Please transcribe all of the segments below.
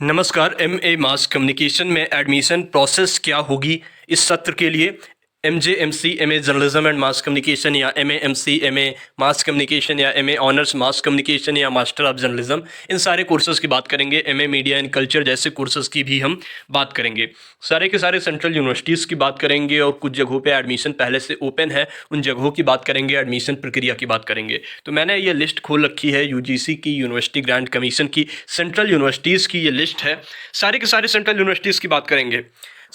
नमस्कार। MA mass communication में admission process क्या होगी इस सत्र के लिए? एमजेएमसी MA journalism and mass communication, या एमएएमसी एमए मास कम्युनिकेशन, या एमए ऑनर्स मास कम्युनिकेशन, या मास्टर ऑफ जर्नलिज्म, इन सारे कोर्सेज़ की बात करेंगे। एमए मीडिया एंड कल्चर जैसे कोर्सेज़ की भी हम बात करेंगे। सारे के सारे सेंट्रल यूनिवर्सिटीज़ की बात करेंगे और कुछ जगहों पे एडमिशन पहले से ओपन है, उन जगहों की बात करेंगे, एडमिशन प्रक्रिया की बात करेंगे। तो मैंने ये लिस्ट खोल रखी है यूजीसी की, यूनिवर्सिटी ग्रांट कमीशन की, सेंट्रल यूनिवर्सिटीज़ की ये लिस्ट है। सारे के सारे सेंट्रल यूनिवर्सिटीज़ की बात करेंगे।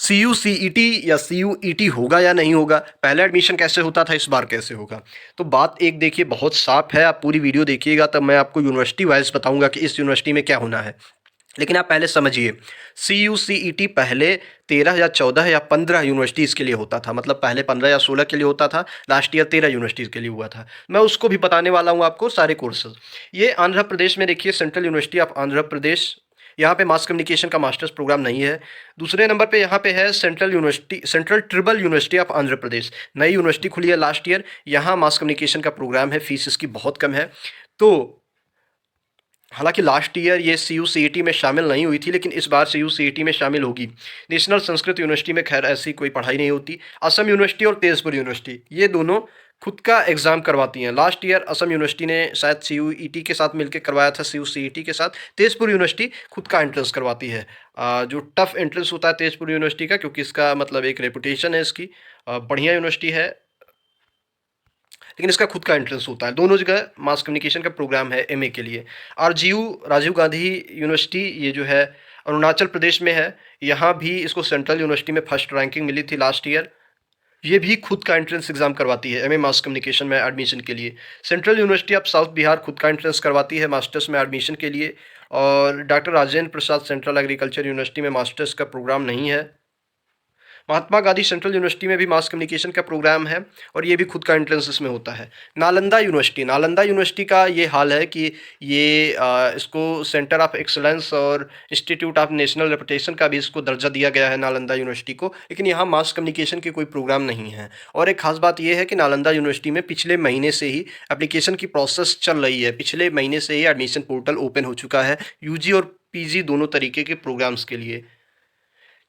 CUCET या CUET होगा या नहीं होगा, पहले एडमिशन कैसे होता था, इस बार कैसे होगा। तो बात एक देखिए बहुत साफ है, आप पूरी वीडियो देखिएगा तब मैं आपको यूनिवर्सिटी वाइज बताऊंगा कि इस यूनिवर्सिटी में क्या होना है। लेकिन आप पहले समझिए, CUCET पहले 13 या 14 या 15 यूनिवर्सिटीज़ के लिए होता था। मतलब पहले 15 या 16 के लिए होता था, लास्ट ईयर 13 यूनिवर्सिटीज़ के लिए हुआ था। मैं उसको भी बताने वाला हूँ आपको सारे कोर्सेज। ये आंध्र प्रदेश में देखिए, central university of Andhra Pradesh, यहाँ पे मास कम्युनिकेशन का मास्टर्स प्रोग्राम नहीं है। दूसरे नंबर पे यहाँ पे है central university, central tribal university of Andhra Pradesh, नई यूनिवर्सिटी खुली है लास्ट ईयर। यहाँ मास कम्युनिकेशन का प्रोग्राम है, फीस इसकी बहुत कम है। तो हालांकि लास्ट ईयर ये CUCET में शामिल नहीं हुई थी, लेकिन इस बार CUCET में शामिल होगी। नेशनल संस्कृत यूनिवर्सिटी में खैर ऐसी कोई पढ़ाई नहीं होती। असम यूनिवर्सिटी और तेजपुर यूनिवर्सिटी, ये दोनों खुद का एग्ज़ाम करवाती हैं। लास्ट ईयर असम यूनिवर्सिटी ने शायद CUET के साथ मिलकर करवाया था, CUCET के साथ। तेजपुर यूनिवर्सिटी खुद का एंट्रेंस करवाती है। जो टफ एंट्रेंस होता है तेजपुर यूनिवर्सिटी का, क्योंकि इसका मतलब एक रेपुटेशन है इसकी, बढ़िया यूनिवर्सिटी है, लेकिन इसका खुद का एंट्रेंस होता है। दोनों जगह मास कम्युनिकेशन का प्रोग्राम है एमए के लिए। RGU, राजीव गांधी यूनिवर्सिटी, ये जो है अरुणाचल प्रदेश में है। यहाँ भी इसको सेंट्रल यूनिवर्सिटी में फर्स्ट रैंकिंग मिली थी लास्ट ईयर। ये भी खुद का एंट्रेंस एग्जाम करवाती है एमए मास कम्युनिकेशन में एडमिशन के लिए। Central university of south Bihar खुद का एंट्रेंस करवाती है मास्टर्स में एडमिशन के लिए। और doctor Rajendra Prasad central agriculture university में मास्टर्स का प्रोग्राम नहीं है। महात्मा गांधी सेंट्रल यूनिवर्सिटी में भी मास कम्युनिकेशन का प्रोग्राम है और ये भी खुद का एंट्रेंस इसमें होता है। नालंदा यूनिवर्सिटी, नालंदा यूनिवर्सिटी का ये हाल है कि ये इसको सेंटर ऑफ एक्सलेंस और इंस्टीट्यूट ऑफ नेशनल रेपुटेशन का भी इसको दर्जा दिया गया है नालंदा यूनिवर्सिटी को, लेकिन यहाँ मास कम्युनिकेशन के कोई प्रोग्राम नहीं है। और एक खास बात यह है कि नालंदा यूनिवर्सिटी में पिछले महीने से ही एप्लीकेशन की प्रोसेस चल रही है। पिछले महीने से ही एडमिशन पोर्टल ओपन हो चुका है यूजी और पीजी दोनों तरीके के प्रोग्राम्स के लिए।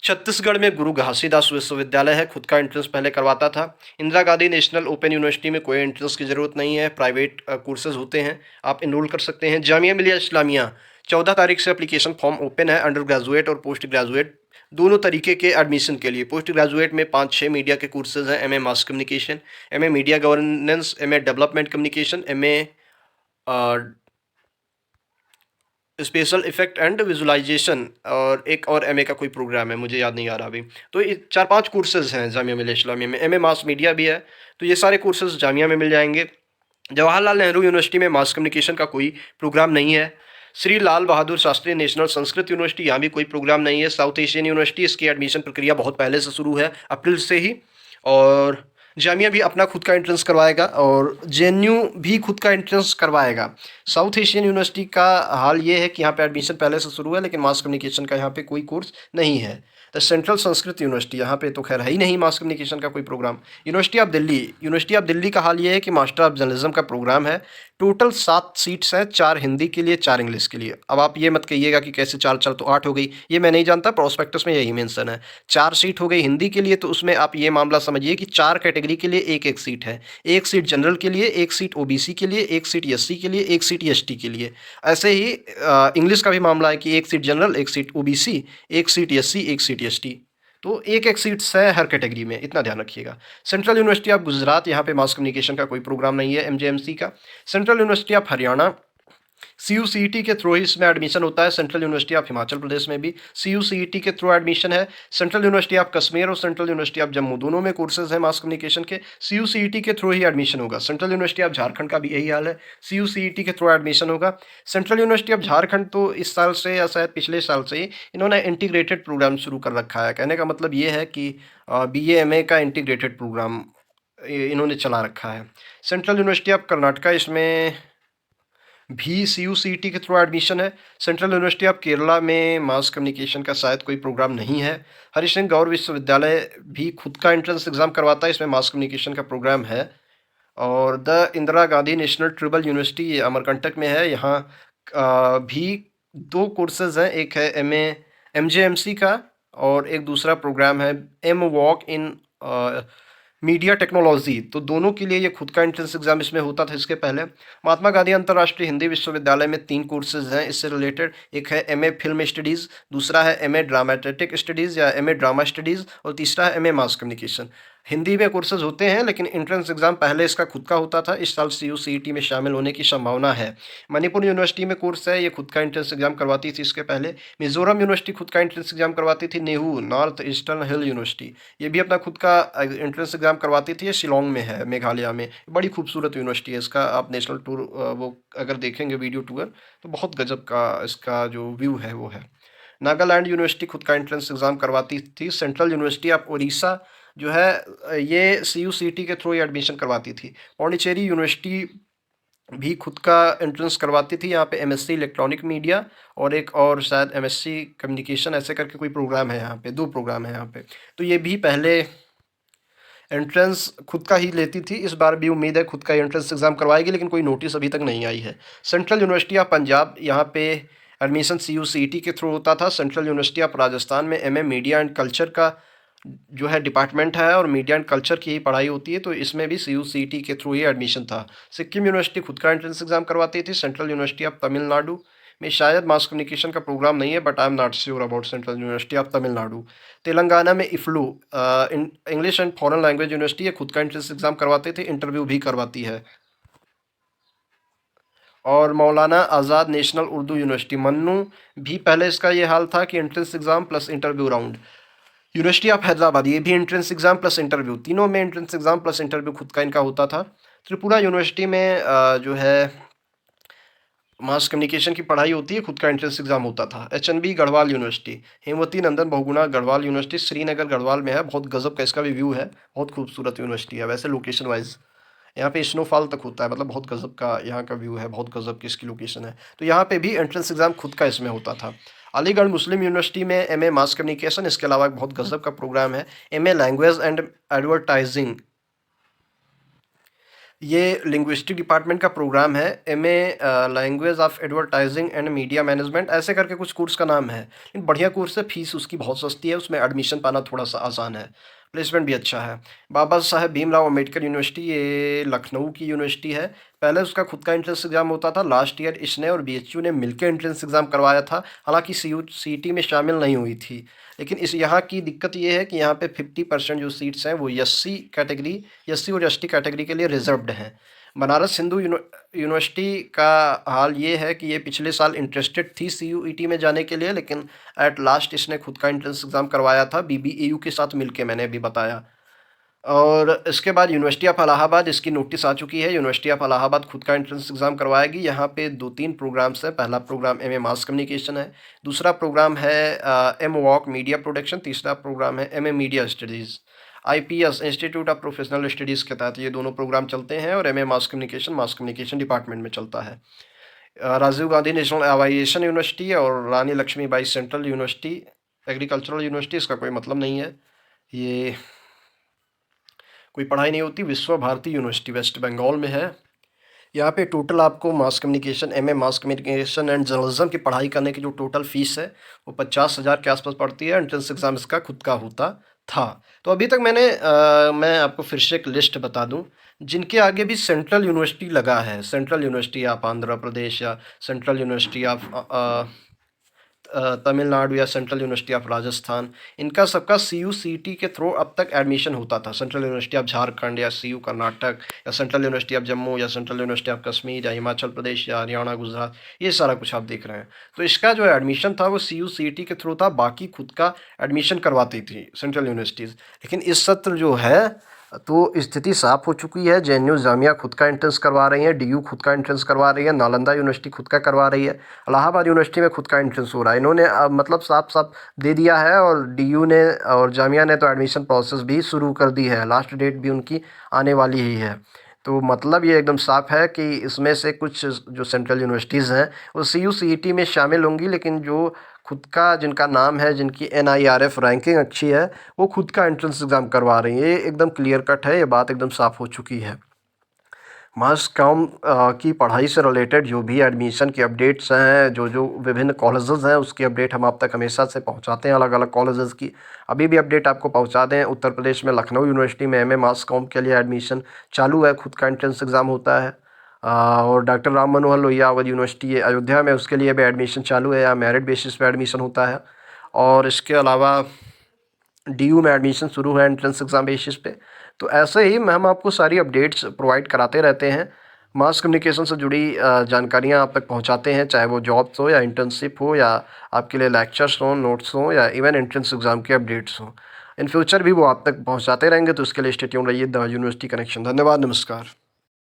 छत्तीसगढ़ में गुरु घासीदास विश्वविद्यालय है, खुद का एंट्रेंस पहले करवाता था। Indira Gandhi national open university में कोई एंट्रेंस की ज़रूरत नहीं है, प्राइवेट कोर्सेज होते हैं, आप इनरोल कर सकते हैं। जामिया मिलिया इस्लामिया, 14 तारीख से एप्लीकेशन फॉर्म ओपन है अंडर ग्रेजुएट और पोस्ट ग्रेजुएट दोनों तरीके के एडमिशन के लिए। पोस्ट ग्रेजुएट में 5-6 मीडिया के कोर्सेज हैं, MA mass communication, MA media governance, MA development communication, MA special effect and visualisation, और एक और एमए का कोई प्रोग्राम है, मुझे याद नहीं आ रहा अभी। तो ये 4-5 कोर्सेज हैं जामिया मिलिया इस्लामिया में। एमए मास मीडिया भी है, तो ये सारे कोर्सेज जामिया में मिल जाएंगे। जवाहरलाल नेहरू यूनिवर्सिटी में मास कम्युनिकेशन का कोई प्रोग्राम नहीं है। श्री लाल बहादुर शास्त्री नेशनल संस्कृत यूनिवर्सिटी, यहाँ भी कोई प्रोग्राम नहीं है। साउथ एशियन यूनिवर्सिटी, इसकी एडमिशन प्रक्रिया बहुत पहले से शुरू है, अप्रैल से ही। और जामिया भी अपना खुद का एंट्रेंस करवाएगा और JNU भी खुद का एंट्रेंस करवाएगा। साउथ एशियन यूनिवर्सिटी का हाल ये है कि यहाँ पे एडमिशन पहले से शुरू है, लेकिन मास कम्युनिकेशन का यहाँ पे कोई कोर्स नहीं है। तो सेंट्रल संस्कृत यूनिवर्सिटी, यहाँ पे तो खैर है ही नहीं मास कम्युनिकेशन का कोई programme. University of Delhi, university of Delhi का हाल ये है कि मास्टर ऑफ जर्नलिज्म का प्रोग्राम है। टोटल 7 सीट्स हैं, 4 हिंदी के लिए, 4 इंग्लिश के लिए। अब आप ये मत कहिएगा कि कैसे 4-4 तो 8 हो गई, ये मैं नहीं जानता, प्रोस्पेक्टस में यही मेंशन है। 4 सीट हो गई हिंदी के लिए, तो उसमें आप ये मामला समझिए कि 4 कैटेगरी के लिए एक एक सीट है। एक सीट जनरल के लिए, एक सीट OBC के लिए, एक सीट SC के लिए, एक सीट ST के लिए। ऐसे ही इंग्लिश का भी मामला है कि एक सीट जनरल, एक सीट OBC, एक सीट SC, एक सीट ST। तो एक एक सीट्स है हर कैटेगरी में, इतना ध्यान रखिएगा। सेंट्रल यूनिवर्सिटी ऑफ गुजरात, यहाँ पे मास कम्युनिकेशन का कोई प्रोग्राम नहीं है MJMC का। Central university of Haryana, CUCET के थ्रू ही इसमें एडमिशन होता है। Central university of Himachal Pradesh में भी CUCET के थ्रू एडमिशन है। सेंट्रल यूनिवर्सिटी ऑफ कश्मीर और सेंट्रल यूनिवर्सिटी ऑफ जम्मू, दोनों में कोर्सेज है मास कम्युनिकेशन के। CUCET के थ्रू ही एडमिशन होगा। सेंट्रल यूनिवर्सिटी ऑफ झारखंड का भी यही हाल है, CUCET के थ्रू एडमिशन होगा। सेंट्रल यूनिवर्सिटी ऑफ झारखंड तो इस साल से या शायद पिछले साल से ही इन्होंने इंटीग्रेटेड प्रोग्राम शुरू कर रखा है। कहने का मतलब ये है कि BA MA का इंटीग्रेटेड प्रोग्राम इन्होंने चला रखा है। सेंट्रल यूनिवर्सिटी ऑफ कर्नाटका, इसमें भी CUCET के थ्रू एडमिशन है। सेंट्रल यूनिवर्सिटी ऑफ केरला में मास कम्युनिकेशन का शायद कोई प्रोग्राम नहीं है। हरि सिंह गौर विश्वविद्यालय भी खुद का एंट्रेंस एग्ज़ाम करवाता है, इसमें मास कम्युनिकेशन का प्रोग्राम है। और the Indira Gandhi national tribal university, ये अमरकंटक में है, यहाँ भी 2 कोर्सेज़ हैं, एक है एमए एमजेएमसी का और एक दूसरा प्रोग्राम है M voc in media technology. तो दोनों के लिए ये खुद का एंट्रेंस एग्ज़ाम इसमें होता था इसके पहले। महात्मा गांधी अंतर्राष्ट्रीय हिंदी विश्वविद्यालय में 3 कोर्सेज़ हैं इससे रिलेटेड। एक है एमए फ़िल्म स्टडीज़, दूसरा है एमए ड्रामेटिक स्टडीज़ या एमए ड्रामा स्टडीज़ और तीसरा है एमए मास कम्युनिकेशन। हिंदी में कोर्सेज़ होते हैं लेकिन एंट्रेंस एग्ज़ाम पहले इसका खुद का होता था। इस साल सीयू-सीईटी में शामिल होने की संभावना है। मणिपुर यूनिवर्सिटी में कोर्स है, ये खुद का एंट्रेंस एग्ज़ाम करवाती थी इसके पहले। मिज़ोरम यूनिवर्सिटी खुद का एंट्रेंस एग्ज़ाम करवाती थी। नेहू नॉर्थ ईस्टर्न हिल यूनिवर्सिटी ये भी अपना खुद का एंट्रेंस एग्ज़ाम करवाती थी। ये शिलांग में है, मेघालय में। बड़ी खूबसूरत यूनिवर्सिटी है। इसका आप नेशनल टूर वो अगर देखेंगे वीडियो टूर तो बहुत गजब का इसका जो व्यू है वो है। नागालैंड यूनिवर्सिटी खुद का एंट्रेंस एग्ज़ाम करवाती थी। सेंट्रल यूनिवर्सिटी ऑफ उड़ीसा जो है ये सीयू-सीईटी के थ्रू ही एडमिशन करवाती थी। पौंडीचेरी यूनिवर्सिटी भी खुद का एंट्रेंस करवाती थी। यहाँ पे एमएससी इलेक्ट्रॉनिक मीडिया और एक और शायद एमएससी कम्युनिकेशन ऐसे करके कोई प्रोग्राम है यहाँ पे, 2 प्रोग्राम है यहाँ पे। तो ये भी पहले एंट्रेंस खुद का ही लेती थी। इस बार भी उम्मीद है खुद का एंट्रेंस एग्ज़ाम करवाएगी लेकिन कोई नोटिस अभी तक नहीं आई है। सेंट्रल यूनिवर्सिटी ऑफ पंजाब यहाँ पे एडमिशन सीयू-सीईटी के थ्रू होता था। सेंट्रल यूनिवर्सिटी ऑफ राजस्थान में एमए मीडिया एंड कल्चर का जो है डिपार्टमेंट है और मीडिया एंड कल्चर की ही पढ़ाई होती है, तो इसमें भी सीयू-सीईटी के थ्रू ही एडमिशन था। सिक्किम यूनिवर्सिटी खुद का एंट्रेंस एग्ज़ाम करवाती थी। सेंट्रल यूनिवर्सिटी ऑफ तमिलनाडु में शायद मास कम्युनिकेशन का प्रोग्राम नहीं है but I am not sure about central university of Tamil Nadu. Telangana में EFLU English and foreign language university ये खुद का एंट्रेंस एग्ज़ाम करवाते थे, इंटरव्यू भी करवाती है। और मौलाना आज़ाद नेशनल उर्दू यूनिवर्सिटी मन्नू भी पहले इसका ये हाल था कि entrance exam plus interview round. University of Hyderabad ये भी एंट्रेंस एग्ज़ाम प्लस इंटरव्यू, तीनों में एंट्रेंस एग्ज़ाम प्लस इंटरव्यू खुद का इनका होता था। त्रिपुरा यूनिवर्सिटी में जो है मास कम्युनिकेशन की पढ़ाई होती है, खुद का एंट्रेंस एग्ज़ाम होता था। HNB Garhwal university, Hemvati Nandan Bahuguna Garhwal university Srinagar Garhwal में है। बहुत गजब का इसका भी व्यू है, बहुत खूबसूरत यूनिवर्सिटी है वैसे लोकेशन वाइज। यहाँ पे स्नोफॉल तक होता है, मतलब बहुत गजब का यहाँ का व्यू है, बहुत गजब की इसकी लोकेशन है। तो यहाँ पे भी एंट्रेंस एग्ज़ाम खुद का इसमें होता था। अलीगढ़ मुस्लिम यूनिवर्सिटी में एमए मास कम्युनिकेशन, इसके अलावा एक बहुत गजब का प्रोग्राम है एमए लैंग्वेज एंड एडवर्टाइजिंग। ये लिंग्विस्टिक डिपार्टमेंट का प्रोग्राम है। MA language of advertising and media management ऐसे करके कुछ कोर्स का नाम है। लेकिन बढ़िया कोर्स है, फीस उसकी बहुत सस्ती है, उसमें एडमिशन पाना थोड़ा सा आसान है, प्लेसमेंट भी अच्छा है। बाबा साहेब भीमराव अम्बेडकर यूनिवर्सिटी ये लखनऊ की यूनिवर्सिटी है। पहले उसका खुद का एंट्रेंस एग्ज़ाम होता था। लास्ट ईयर इसने और बीएचयू ने मिलकर एंट्रेंस एग्ज़ाम करवाया था, हालांकि सीईटी में शामिल नहीं हुई थी। लेकिन इस यहाँ की दिक्कत ये है कि यहाँ पे 50% जो सीट्स हैं वो एससी कैटेगरी, एससी और एसटी कैटेगरी के लिए रिजर्व्ड हैं। बनारस हिंदू यूनिवर्सिटी का हाल ये है कि ये पिछले साल इंटरेस्टेड थी सीयूईटी में जाने के लिए, लेकिन एट लास्ट इसने खुद का एंट्रेंस एग्ज़ाम करवाया था बीबीएयू के साथ मिलके, मैंने अभी बताया। और इसके बाद यूनिवर्सिटी ऑफ इलाहाबाद, इसकी नोटिस आ चुकी है। यूनिवर्सिटी ऑफ इलाहाबाद खुद का एंट्रेंस एग्ज़ाम करवाएगी। यहाँ पे 2-3 प्रोग्राम्स हैं। पहला प्रोग्राम एमए मास कम्युनिकेशन है, दूसरा प्रोग्राम है एम वॉक मीडिया प्रोडक्शन, तीसरा प्रोग्राम है MA media studies. IPS institute of professional studies के तहत ये दोनों प्रोग्राम चलते हैं और एमए मास कम्युनिकेशन डिपार्टमेंट में चलता है। Rajiv Gandhi national aviation university और Rani Lakshmibai central university agricultural university, इसका कोई मतलब नहीं है, ये कोई पढ़ाई नहीं होती। विश्व भारती यूनिवर्सिटी वेस्ट बंगाल में है। यहाँ पे टोटल आपको मास communication MA mass communication and journalism की पढ़ाई करने की जो टोटल फीस है वो 50,000 के आसपास पड़ती है। एंट्रेंस एग्ज़ाम इसका खुद का होता था। तो अभी तक मैं आपको फिर से एक लिस्ट बता दूं जिनके आगे भी सेंट्रल यूनिवर्सिटी लगा है। सेंट्रल यूनिवर्सिटी ऑफ आंध्र प्रदेश या सेंट्रल यूनिवर्सिटी ऑफ तमिलनाडु या सेंट्रल यूनिवर्सिटी ऑफ राजस्थान, इनका सबका सीयू-सीईटी के थ्रू अब तक एडमिशन होता था। सेंट्रल यूनिवर्सिटी ऑफ झारखंड या सीयू कर्नाटक या सेंट्रल यूनिवर्सिटी ऑफ जम्मू या सेंट्रल यूनिवर्सिटी ऑफ कश्मीर या हिमाचल प्रदेश या हरियाणा गुजरात, ये सारा कुछ आप देख रहे हैं। तो इसका जो एडमिशन था वो सीयू-सीईटी के थ्रू था, बाकी खुद का एडमिशन करवाती थी सेंट्रल यूनिवर्सिटीज़। लेकिन इस सत्र जो है तो स्थिति साफ हो चुकी है। जेएनयू जामिया खुद का एंट्रेंस करवा रही है, डीयू खुद का एंट्रेंस करवा रही है, नालंदा यूनिवर्सिटी खुद का करवा रही है, इलाहाबाद यूनिवर्सिटी में खुद का एंट्रेंस हो रहा है। इन्होंने मतलब साफ साफ दे दिया है और डीयू ने और जामिया ने तो एडमिशन प्रोसेस भी शुरू कर दी है, लास्ट डेट भी उनकी आने वाली ही है। तो मतलब ये एकदम साफ है कि इसमें से कुछ जो सेंट्रल यूनिवर्सिटीज़ हैं वो सीयू-सीईटी में शामिल होंगी, लेकिन जो खुद का जिनका नाम है, जिनकी एनआईआरएफ रैंकिंग अच्छी है, वो खुद का एंट्रेंस एग्ज़ाम करवा रही हैं। ये एकदम क्लियर कट है, ये बात एकदम साफ़ हो चुकी है। मास कॉम की पढ़ाई से रिलेटेड जो भी एडमिशन की अपडेट्स हैं, जो विभिन्न कॉलेजेस हैं, उसकी अपडेट हम आप तक हमेशा से पहुंचाते हैं। अलग अलग कॉलेजेस की अभी भी अपडेट आपको पहुंचा दें। उत्तर प्रदेश में लखनऊ यूनिवर्सिटी में एमए मास कॉम के लिए एडमिशन चालू है, खुद का एंट्रेंस एग्ज़ाम होता है। और डॉक्टर राम मनोहर लोहिया अवध यूनिवर्सिटी अयोध्या में, उसके लिए भी एडमिशन चालू है, या मेरिट बेसिस पे एडमिशन होता है। और इसके अलावा डीयू में एडमिशन शुरू है एंट्रेंस एग्ज़ाम बेसिस पे। तो ऐसे ही हम आपको सारी अपडेट्स प्रोवाइड कराते रहते हैं। मास कम्युनिकेशन से जुड़ी जानकारियाँ आप तक पहुँचाते हैं, चाहे वो जॉब्स हो या इंटर्नशिप हो, या आपके लिए लेक्चर्स हों, नोट्स हों, या इवन एंट्रेंस एग्ज़ाम के अपडेट्स हों। इन फ्यूचर भी वो आप तक पहुँचाते रहेंगे, तो उसके लिए स्टे ट्यून्ड रहिए द यूनिवर्सिटी कनेक्शन। धन्यवाद, नमस्कार।